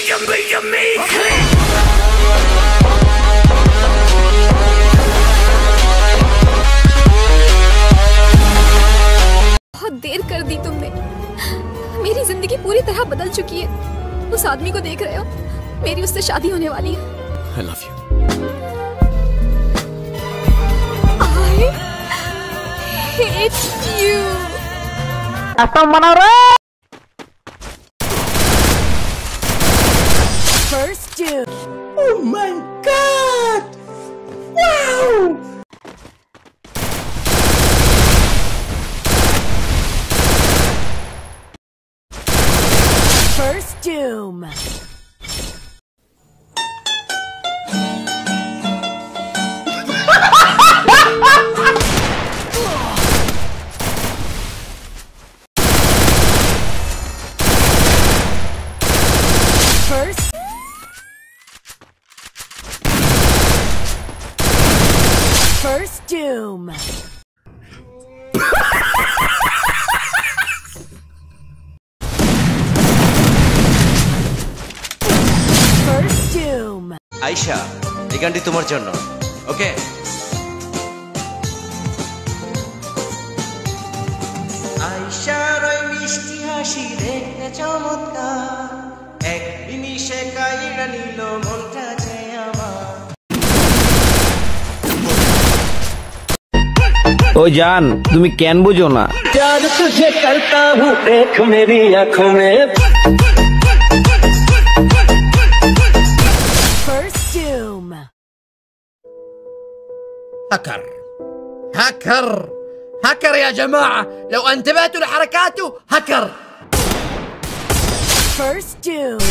बहुत देर कर दी तुमने। मेरी जिंदगी पूरी तरह बदल चुकी है। उस आदमी को देख रहे हो, मेरी उससे शादी होने वाली है। I love you. I hate you. First dude. Oh my God! Wow! First doom. First doom. First doom. Ayesha, এই গানটি তোমার জন্য। ওকে? আয়শার ওই মিষ্টি হাসি দেখতে চমৎকার, এক নিমিষে কাইরা নিল মনটা যে আমার। ओ जान तुम्हें कैन बुझो ना प्यार तुझे करता हूँ देख मेरी आँखों में। First doom. هكر هكر هكر يا جماعة، لو انتبهتوا لحركاته هكر. First doom.